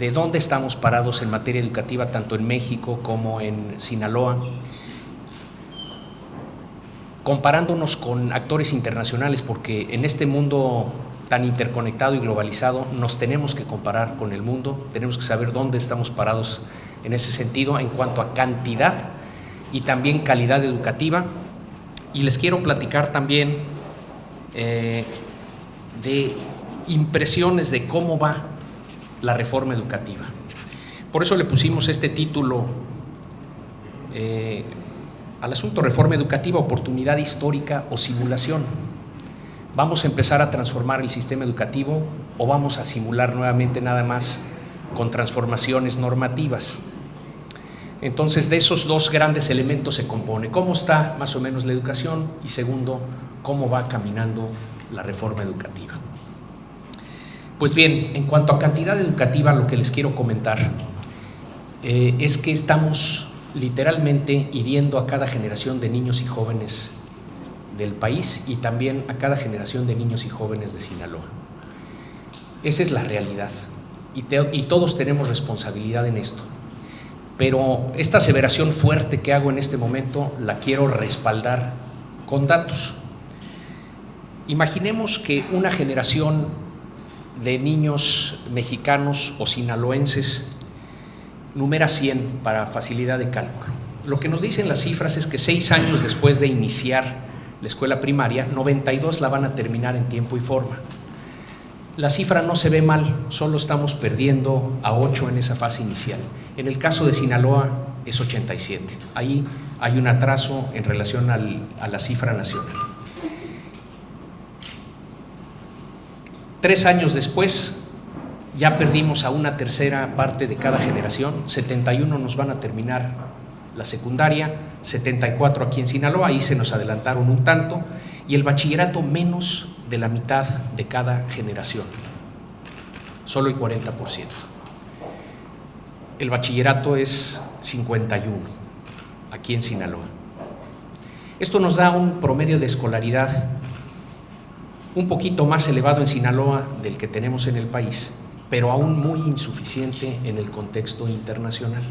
de dónde estamos parados en materia educativa, tanto en México como en Sinaloa, comparándonos con actores internacionales, porque en este mundo tan interconectado y globalizado nos tenemos que comparar con el mundo, tenemos que saber dónde estamos parados en ese sentido en cuanto a cantidad y también calidad educativa. Y les quiero platicar también de impresiones de cómo va la reforma educativa. Por eso le pusimos este título al asunto: Reforma Educativa, Oportunidad Histórica o Simulación. ¿Vamos a empezar a transformar el sistema educativo o vamos a simular nuevamente nada más con transformaciones normativas? Entonces, de esos dos grandes elementos se compone cómo está más o menos la educación y, segundo, cómo va caminando la reforma educativa. Pues bien, en cuanto a cantidad educativa, lo que les quiero comentar es que estamos literalmente hiriendo a cada generación de niños y jóvenes del país y también a cada generación de niños y jóvenes de Sinaloa. Esa es la realidad y todos tenemos responsabilidad en esto. Pero esta aseveración fuerte que hago en este momento la quiero respaldar con datos. Imaginemos que una generación de niños mexicanos o sinaloenses numera 100 para facilidad de cálculo. Lo que nos dicen las cifras es que 6 años después de iniciar la escuela primaria, 92 la van a terminar en tiempo y forma. La cifra no se ve mal, solo estamos perdiendo a 8 en esa fase inicial. En el caso de Sinaloa es 87. Ahí hay un atraso en relación a la cifra nacional. 3 años después ya perdimos a una tercera parte de cada generación. 71 nos van a terminar la secundaria, 74 aquí en Sinaloa, ahí se nos adelantaron un tanto, y el bachillerato menos de la mitad de cada generación, solo el 40%. El bachillerato es 51 aquí en Sinaloa. Esto nos da un promedio de escolaridad un poquito más elevado en Sinaloa del que tenemos en el país, pero aún muy insuficiente en el contexto internacional.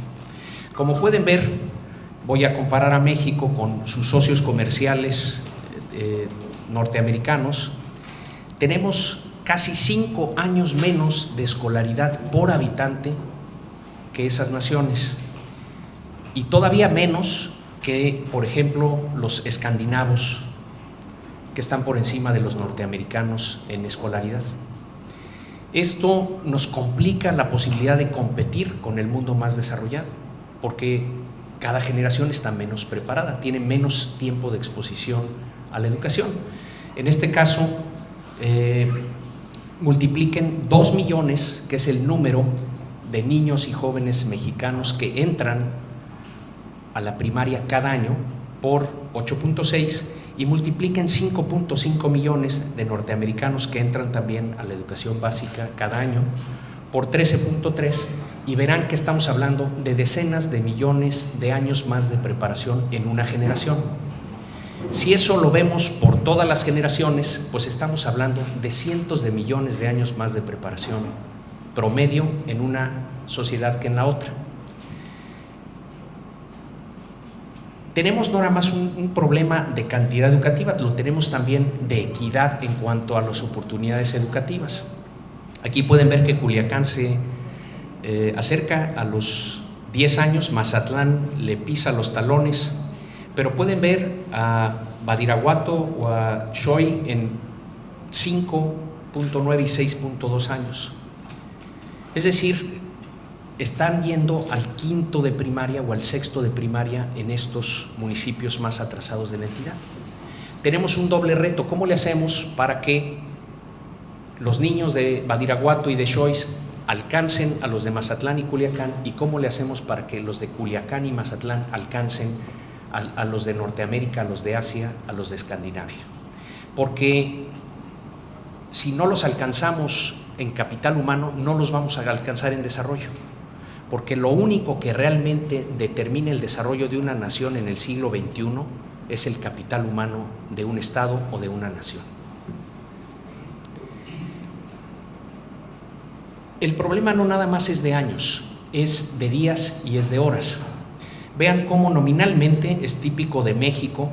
Como pueden ver, voy a comparar a México con sus socios comerciales norteamericanos. Tenemos casi 5 años menos de escolaridad por habitante que esas naciones y todavía menos que, por ejemplo, los escandinavos, que están por encima de los norteamericanos en escolaridad. Esto nos complica la posibilidad de competir con el mundo más desarrollado, porque cada generación está menos preparada, tiene menos tiempo de exposición a la educación. En este caso, multipliquen 2 millones, que es el número de niños y jóvenes mexicanos que entran a la primaria cada año, por 8.6, y multipliquen 5.5 millones de norteamericanos que entran también a la educación básica cada año, por 13.3, y verán que estamos hablando de decenas de millones de años más de preparación en una generación. Si eso lo vemos por todas las generaciones, pues estamos hablando de cientos de millones de años más de preparación promedio en una sociedad que en la otra. Tenemos no nada más un problema de cantidad educativa, lo tenemos también de equidad en cuanto a las oportunidades educativas. Aquí pueden ver que Culiacán se acerca a los 10 años, Mazatlán le pisa los talones, pero pueden ver a Badiraguato o a Xochitl en 5.9 y 6.2 años. Es decir, están yendo al quinto de primaria o al sexto de primaria en estos municipios más atrasados de la entidad. Tenemos un doble reto. ¿Cómo le hacemos para que los niños de Badiraguato y de Xochitl alcancen a los de Mazatlán y Culiacán? ¿Y cómo le hacemos para que los de Culiacán y Mazatlán alcancen a los de Norteamérica, a los de Asia, a los de Escandinavia? Porque si no los alcanzamos en capital humano, no los vamos a alcanzar en desarrollo, porque lo único que realmente determina el desarrollo de una nación en el siglo XXI es el capital humano de un estado o de una nación. El problema no nada más es de años, es de días y es de horas. Vean cómo nominalmente es típico de México,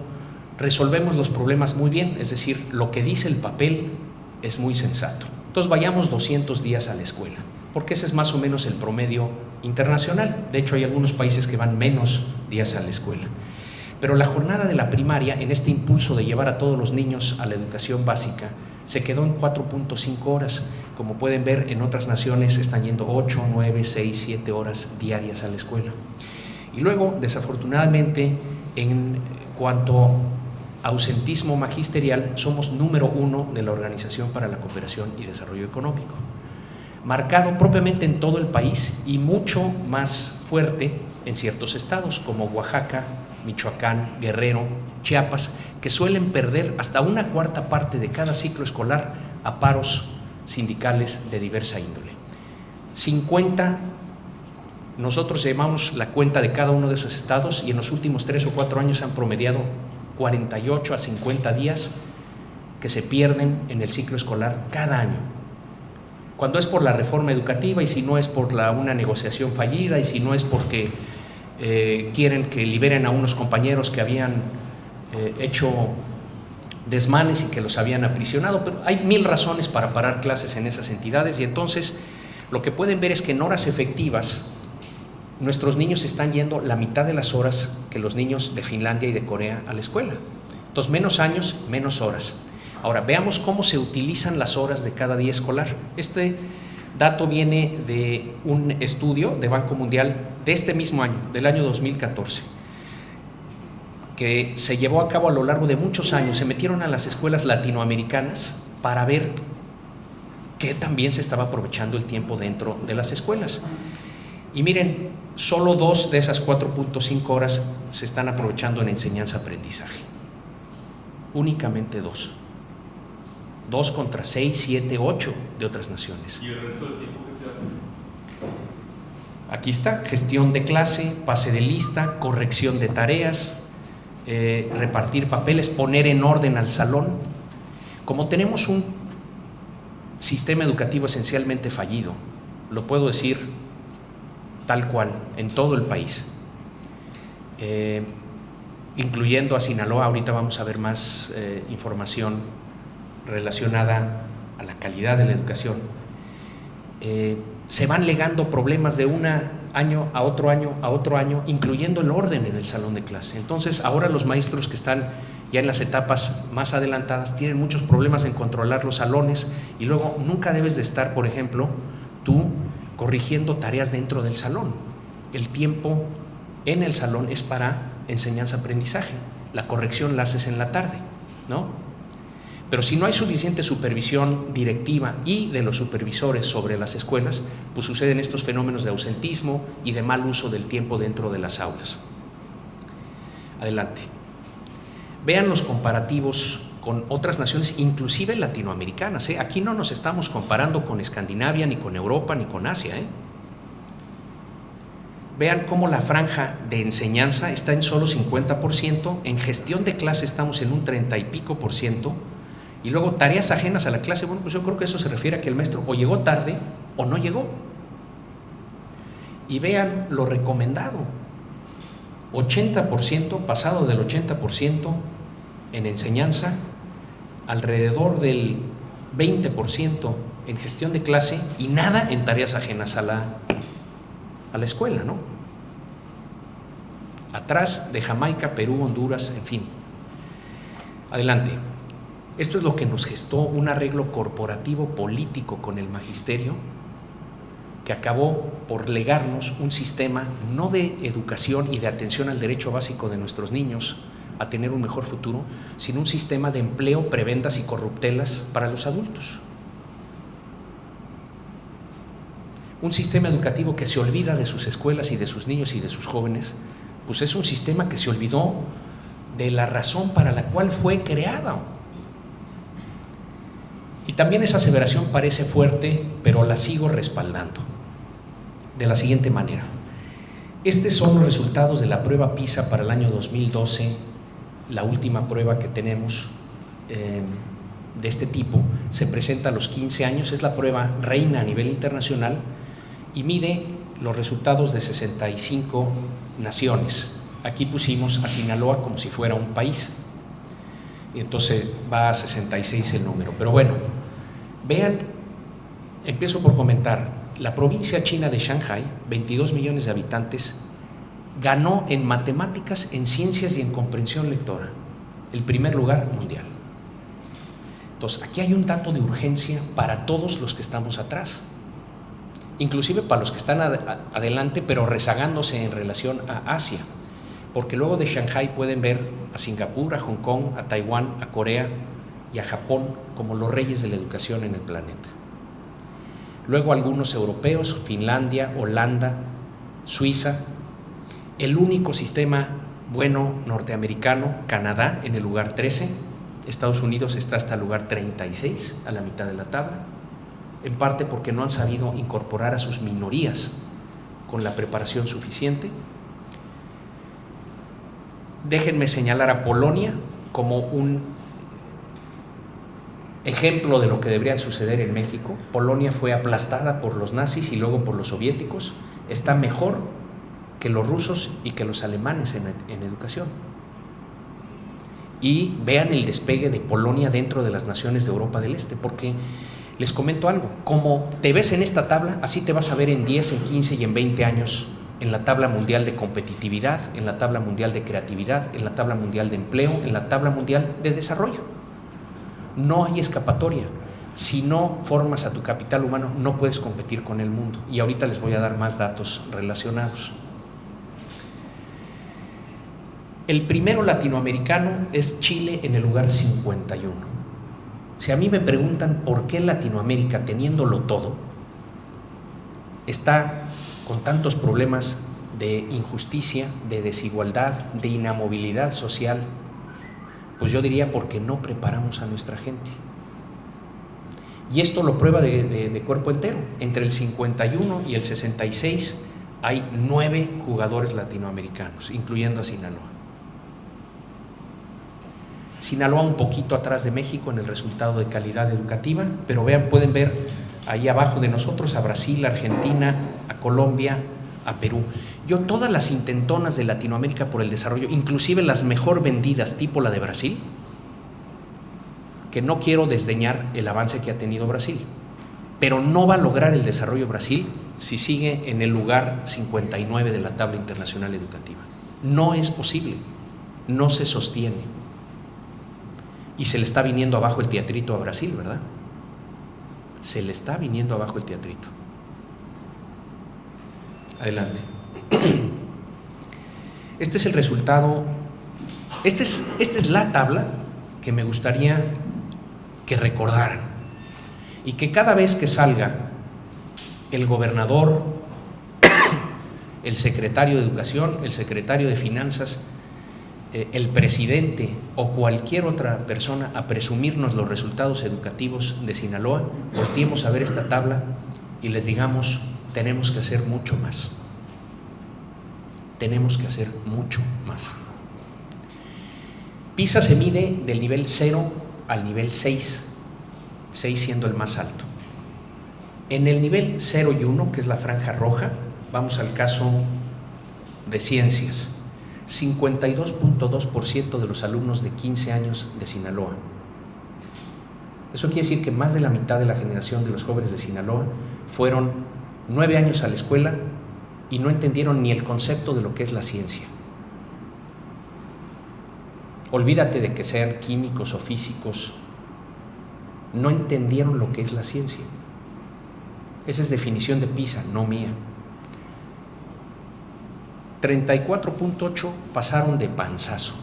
resolvemos los problemas muy bien, es decir, lo que dice el papel es muy sensato. Entonces vayamos 200 días a la escuela, porque ese es más o menos el promedio internacional. De hecho, hay algunos países que van menos días a la escuela. Pero la jornada de la primaria, en este impulso de llevar a todos los niños a la educación básica, se quedó en 4.5 horas. Como pueden ver, en otras naciones están yendo 8, 9, 6, 7 horas diarias a la escuela. Y luego, desafortunadamente, en cuanto a ausentismo magisterial, somos número 1 de la Organización para la Cooperación y Desarrollo Económico, marcado propiamente en todo el país y mucho más fuerte en ciertos estados como Oaxaca, Michoacán, Guerrero, Chiapas, que suelen perder hasta 1/4 parte de cada ciclo escolar a paros sindicales de diversa índole. 50, nosotros llevamos la cuenta de cada uno de esos estados y en los últimos 3 o 4 años han promediado 48 a 50 días que se pierden en el ciclo escolar cada año. Cuando es por la reforma educativa y si no es por una negociación fallida y si no es porque quieren que liberen a unos compañeros que habían hecho desmanes y que los habían aprisionado, pero hay 1000 razones para parar clases en esas entidades y entonces lo que pueden ver es que en horas efectivas nuestros niños están yendo la mitad de las horas que los niños de Finlandia y de Corea a la escuela. Entonces, menos años, menos horas. Ahora, veamos cómo se utilizan las horas de cada día escolar. Este dato viene de un estudio de Banco Mundial de este mismo año, del año 2014, que se llevó a cabo a lo largo de muchos años. Se metieron a las escuelas latinoamericanas para ver qué también se estaba aprovechando el tiempo dentro de las escuelas. Y miren, solo 2 de esas 4.5 horas se están aprovechando en enseñanza-aprendizaje. Únicamente 2. 2 contra 6, 7, 8 de otras naciones. ¿Y el resto del tiempo qué se hace? Aquí está: gestión de clase, pase de lista, corrección de tareas, repartir papeles, poner en orden al salón. Como tenemos un sistema educativo esencialmente fallido, lo puedo decir tal cual, en todo el país, incluyendo a Sinaloa. Ahorita vamos a ver más información relacionada a la calidad de la educación. Se van legando problemas de un año a otro año a otro año, incluyendo el orden en el salón de clase. Entonces, ahora los maestros que están ya en las etapas más adelantadas tienen muchos problemas en controlar los salones y luego nunca debes de estar, por ejemplo, tú corrigiendo tareas dentro del salón. El tiempo en el salón es para enseñanza-aprendizaje. La corrección la haces en la tarde, ¿no? Pero si no hay suficiente supervisión directiva y de los supervisores sobre las escuelas, pues suceden estos fenómenos de ausentismo y de mal uso del tiempo dentro de las aulas. Adelante. Vean los comparativos con otras naciones, inclusive latinoamericanas. Aquí no nos estamos comparando con Escandinavia, ni con Europa, ni con Asia. Vean cómo la franja de enseñanza está en solo 50%, en gestión de clase estamos en un 30 y pico %, y luego tareas ajenas a la clase. Bueno, pues yo creo que eso se refiere a que el maestro o llegó tarde o no llegó. Y vean lo recomendado: 80%, pasado del 80% en enseñanza, alrededor del 20% en gestión de clase y nada en tareas ajenas a la escuela, ¿no? Atrás de Jamaica, Perú, Honduras, en fin. Adelante. Esto es lo que nos gestó un arreglo corporativo político con el magisterio que acabó por legarnos un sistema no de educación y de atención al derecho básico de nuestros niños a tener un mejor futuro, sino un sistema de empleo, prebendas y corruptelas para los adultos. Un sistema educativo que se olvida de sus escuelas y de sus niños y de sus jóvenes, pues es un sistema que se olvidó de la razón para la cual fue creado. Y también esa aseveración parece fuerte, pero la sigo respaldando de la siguiente manera. Estos son los resultados de la prueba PISA para el año 2012, la última prueba que tenemos de este tipo, se presenta a los 15 años, es la prueba reina a nivel internacional y mide los resultados de 65 naciones. Aquí pusimos a Sinaloa como si fuera un país, y entonces va a 66 el número. Pero bueno, vean, empiezo por comentar, la provincia china de Shanghái, 22 millones de habitantes, ganó en matemáticas, en ciencias y en comprensión lectora el primer lugar mundial. Entonces, aquí hay un dato de urgencia para todos los que estamos atrás, inclusive para los que están adelante, pero rezagándose en relación a Asia, porque luego de Shanghái pueden ver a Singapur, a Hong Kong, a Taiwán, a Corea y a Japón como los reyes de la educación en el planeta. Luego algunos europeos, Finlandia, Holanda, Suiza, el único sistema bueno norteamericano, Canadá, en el lugar 13, Estados Unidos está hasta el lugar 36, a la mitad de la tabla, en parte porque no han sabido incorporar a sus minorías con la preparación suficiente. Déjenme señalar a Polonia como un ejemplo de lo que debería suceder en México. Polonia fue aplastada por los nazis y luego por los soviéticos, está mejor que los rusos y que los alemanes en educación. Y vean el despegue de Polonia dentro de las naciones de Europa del Este, porque les comento algo, como te ves en esta tabla, así te vas a ver en 10, en 15 y en 20 años en la tabla mundial de competitividad, en la tabla mundial de creatividad, en la tabla mundial de empleo, en la tabla mundial de desarrollo. No hay escapatoria. Si no formas a tu capital humano, no puedes competir con el mundo. Y ahorita les voy a dar más datos relacionados. El primero latinoamericano es Chile en el lugar 51. Si a mí me preguntan por qué Latinoamérica, teniéndolo todo, está con tantos problemas de injusticia, de desigualdad, de inamovilidad social, pues yo diría porque no preparamos a nuestra gente. Y esto lo prueba de cuerpo entero. Entre el 51 y el 66 hay 9 jugadores latinoamericanos, incluyendo a Sinaloa. Sinaloa un poquito atrás de México en el resultado de calidad educativa, pero vean, pueden ver ahí abajo de nosotros a Brasil, a Argentina, a Colombia, a Perú. Yo todas las intentonas de Latinoamérica por el desarrollo, inclusive las mejor vendidas, tipo la de Brasil, que no quiero desdeñar el avance que ha tenido Brasil, pero no va a lograr el desarrollo Brasil si sigue en el lugar 59 de la tabla internacional educativa. No es posible, no se sostiene. Y se le está viniendo abajo el teatrito a Brasil, ¿verdad? Se le está viniendo abajo el teatrito. Adelante. Este es el resultado, esta es la tabla que me gustaría que recordaran y que cada vez que salga el gobernador, el secretario de Educación, el secretario de Finanzas, el presidente o cualquier otra persona a presumirnos los resultados educativos de Sinaloa, volteemos a ver esta tabla y les digamos, tenemos que hacer mucho más. Tenemos que hacer mucho más. PISA se mide del nivel 0 al nivel 6, 6 siendo el más alto. En el nivel 0 y 1, que es la franja roja, vamos al caso de ciencias. 52.2% de los alumnos de 15 años de Sinaloa. Eso quiere decir que más de la mitad de la generación de los jóvenes de Sinaloa fueron 9 años a la escuela y no entendieron ni el concepto de lo que es la ciencia. Olvídate de que sean químicos o físicos, no entendieron lo que es la ciencia. Esa es definición de PISA, no mía. 34.8 pasaron de panzazo,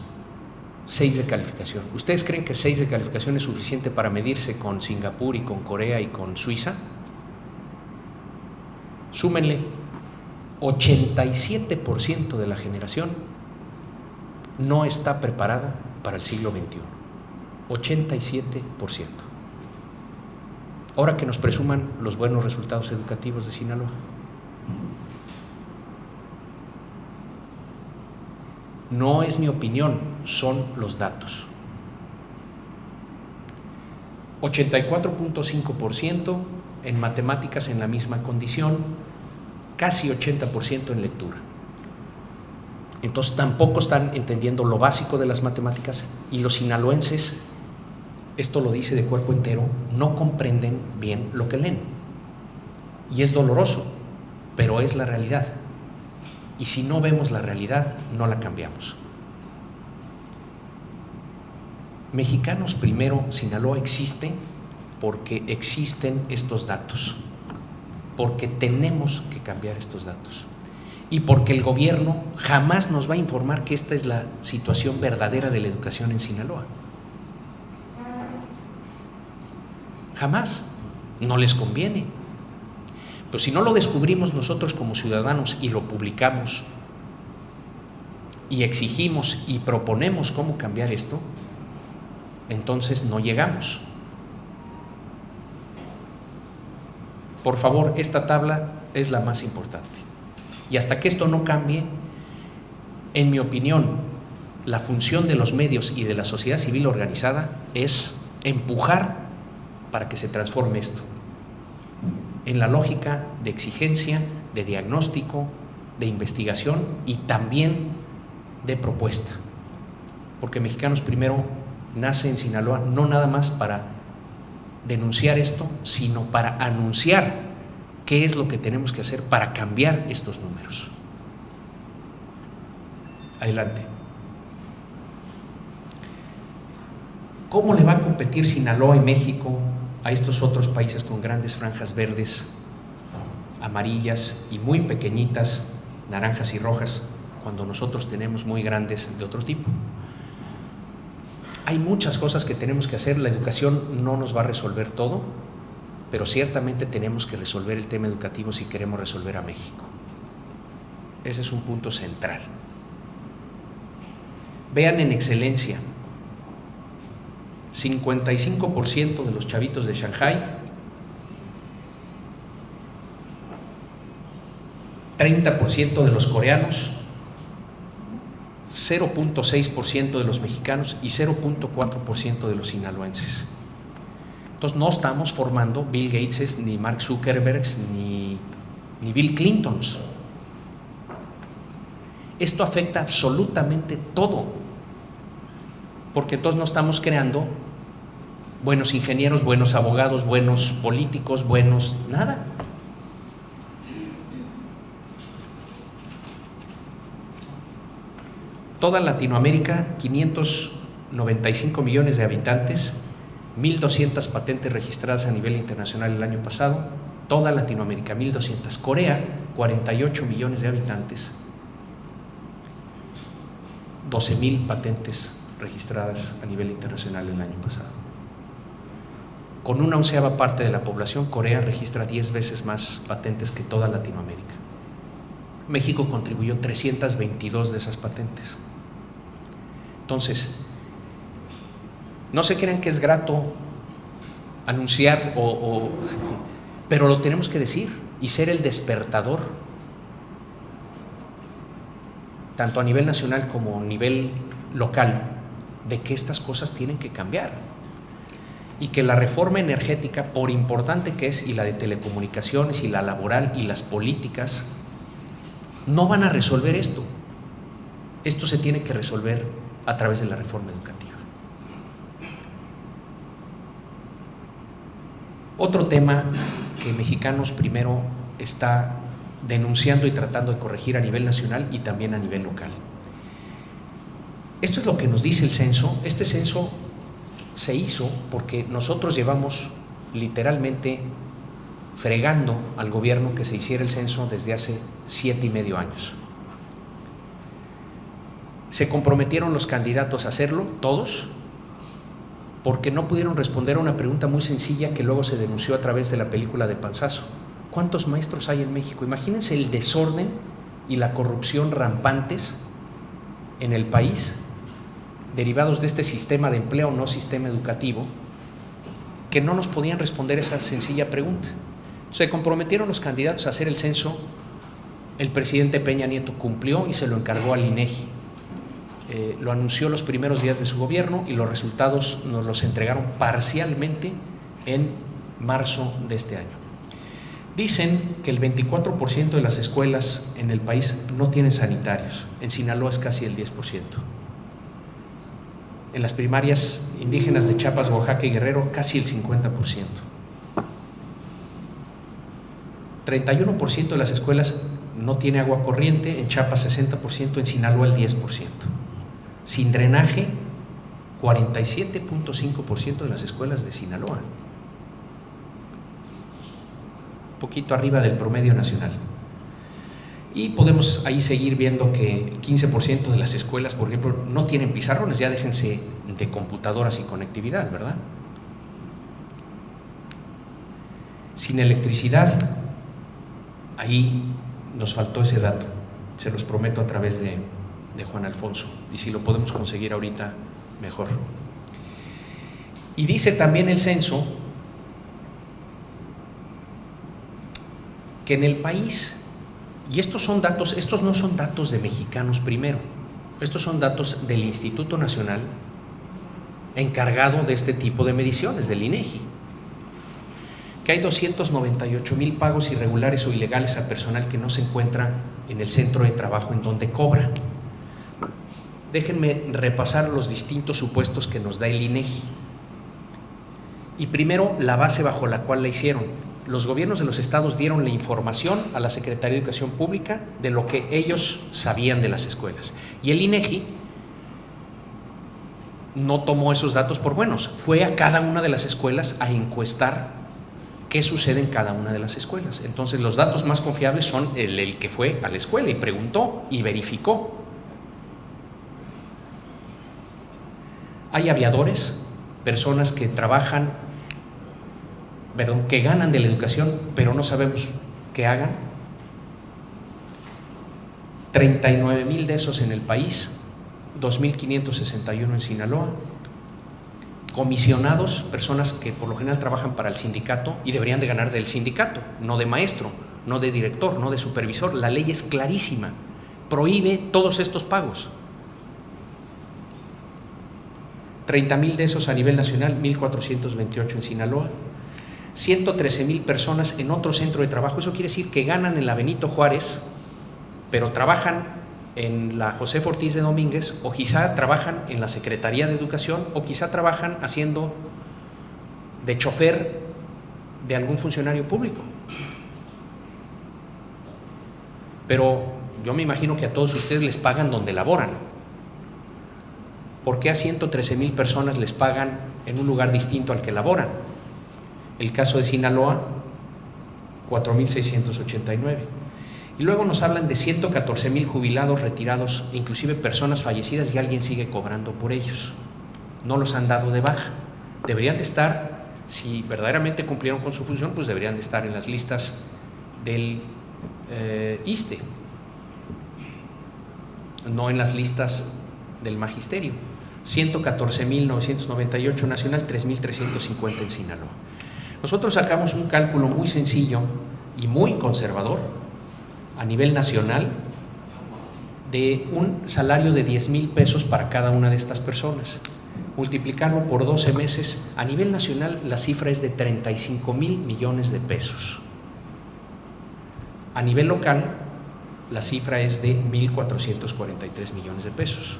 6 de calificación. ¿Ustedes creen que 6 de calificación es suficiente para medirse con Singapur y con Corea y con Suiza? Súmenle, 87% de la generación no está preparada para el siglo XXI. 87%. Ahora que nos presuman los buenos resultados educativos de Sinaloa. No es mi opinión, son los datos. 84.5% en matemáticas en la misma condición, casi 80% en lectura. Entonces tampoco están entendiendo lo básico de las matemáticas, y los sinaloenses, esto lo dice de cuerpo entero, no comprenden bien lo que leen. Y es doloroso, pero es la realidad. Y si no vemos la realidad, no la cambiamos. Mexicanos Primero Sinaloa existe porque existen estos datos, porque tenemos que cambiar estos datos y porque el gobierno jamás nos va a informar que esta es la situación verdadera de la educación en Sinaloa. Jamás. No les conviene. Pero si no lo descubrimos nosotros como ciudadanos y lo publicamos y exigimos y proponemos cómo cambiar esto, entonces no llegamos. Por favor, esta tabla es la más importante. Y hasta que esto no cambie, en mi opinión, la función de los medios y de la sociedad civil organizada es empujar para que se transforme esto en la lógica de exigencia, de diagnóstico, de investigación y también de propuesta. Porque Mexicanos Primero nace en Sinaloa no nada más para denunciar esto, sino para anunciar qué es lo que tenemos que hacer para cambiar estos números. Adelante. ¿Cómo le va a competir Sinaloa y México a estos otros países con grandes franjas verdes, amarillas y muy pequeñitas, naranjas y rojas, cuando nosotros tenemos muy grandes de otro tipo? Hay muchas cosas que tenemos que hacer. La educación no nos va a resolver todo, pero ciertamente tenemos que resolver el tema educativo si queremos resolver a México. Ese es un punto central. Vean en excelencia, 55% de los chavitos de Shanghái, 30% de los coreanos, 0.6% de los mexicanos y 0.4% de los sinaloenses. Entonces no estamos formando Bill Gates, ni Mark Zuckerberg, ni Bill Clintons. Esto afecta absolutamente todo, porque entonces no estamos creando buenos ingenieros, buenos abogados, buenos políticos, buenos nada. Toda Latinoamérica, 595 millones de habitantes, 1.200 patentes registradas a nivel internacional el año pasado. Toda Latinoamérica, 1.200. Corea, 48 millones de habitantes, 12.000 patentes registradas a nivel internacional el año pasado. Con una 11ª parte de la población, Corea registra 10 veces más patentes que toda Latinoamérica. México contribuyó 322 de esas patentes. Entonces, no se crean que es grato anunciar, pero lo tenemos que decir y ser el despertador, tanto a nivel nacional como a nivel local, de que estas cosas tienen que cambiar y que la reforma energética, por importante que es, y la de telecomunicaciones y la laboral y las políticas, no van a resolver esto. Esto se tiene que resolver a través de la reforma educativa. Otro tema que Mexicanos Primero está denunciando y tratando de corregir a nivel nacional y también a nivel local. Esto es lo que nos dice el censo. Este censo se hizo porque nosotros llevamos literalmente fregando al gobierno que se hiciera el censo desde hace 7.5 años. Se comprometieron los candidatos a hacerlo, todos, porque no pudieron responder a una pregunta muy sencilla que luego se denunció a través de la película de Panzazo. ¿Cuántos maestros hay en México? Imagínense el desorden y la corrupción rampantes en el país, derivados de este sistema de empleo, no sistema educativo, que no nos podían responder esa sencilla pregunta. Se comprometieron los candidatos a hacer el censo. El presidente Peña Nieto cumplió y se lo encargó al INEGI. Lo anunció los primeros días de su gobierno y los resultados nos los entregaron parcialmente en marzo de este año. Dicen que el 24% de las escuelas en el país no tienen sanitarios. En Sinaloa es casi el 10%. En las primarias indígenas de Chiapas, Oaxaca y Guerrero, casi el 50%. 31% de las escuelas no tiene agua corriente, en Chiapas 60%, en Sinaloa el 10%. Sin drenaje, 47.5% de las escuelas de Sinaloa. Un poquito arriba del promedio nacional. Y podemos ahí seguir viendo que el 15% de las escuelas, por ejemplo, no tienen pizarrones, ya déjense de computadoras y conectividad, ¿verdad? Sin electricidad, ahí nos faltó ese dato, se los prometo a través de Juan Alfonso, y si lo podemos conseguir ahorita, mejor. Y dice también el censo que en el país, y estos no son datos de Mexicanos Primero, estos son datos del Instituto Nacional encargado de este tipo de mediciones, del INEGI, que hay 298,000 pagos irregulares o ilegales a personal que no se encuentra en el centro de trabajo en donde cobra. Déjenme repasar los distintos supuestos que nos da el INEGI. Y primero, la base bajo la cual la hicieron. Los gobiernos de los estados dieron la información a la Secretaría de Educación Pública de lo que ellos sabían de las escuelas. Y el INEGI no tomó esos datos por buenos, fue a cada una de las escuelas a encuestar qué sucede en cada una de las escuelas. Entonces, los datos más confiables son el que fue a la escuela y preguntó y verificó. Hay aviadores, personas que trabajan, que ganan de la educación, pero no sabemos qué hagan. 39,000 de esos en el país, 2,561 en Sinaloa. Comisionados, personas que por lo general trabajan para el sindicato y deberían de ganar del sindicato, no de maestro, no de director, no de supervisor. La ley es clarísima, prohíbe todos estos pagos. 30,000 de esos a nivel nacional, 1,428 en Sinaloa. 113,000 personas en otro centro de trabajo. Eso quiere decir que ganan en la Benito Juárez, pero trabajan en la José Ortiz de Domínguez, o quizá trabajan en la Secretaría de Educación, o quizá trabajan haciendo de chofer de algún funcionario público. Pero yo me imagino que a todos ustedes les pagan donde laboran. ¿Por qué a 113,000 personas les pagan en un lugar distinto al que laboran? El caso de Sinaloa, 4,689. Y luego nos hablan de 114,000 jubilados, retirados, inclusive personas fallecidas, y alguien sigue cobrando por ellos. No los han dado de baja. Deberían de estar, si verdaderamente cumplieron con su función, pues deberían de estar en las listas del ISSSTE, no en las listas del magisterio. 114,998 nacional, 3,350 en Sinaloa. Nosotros sacamos un cálculo muy sencillo y muy conservador a nivel nacional de un salario de 10,000 pesos para cada una de estas personas. Multiplicarlo por 12 meses, a nivel nacional la cifra es de 35,000 millones de pesos. A nivel local, la cifra es de 1,443 millones de pesos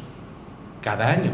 cada año.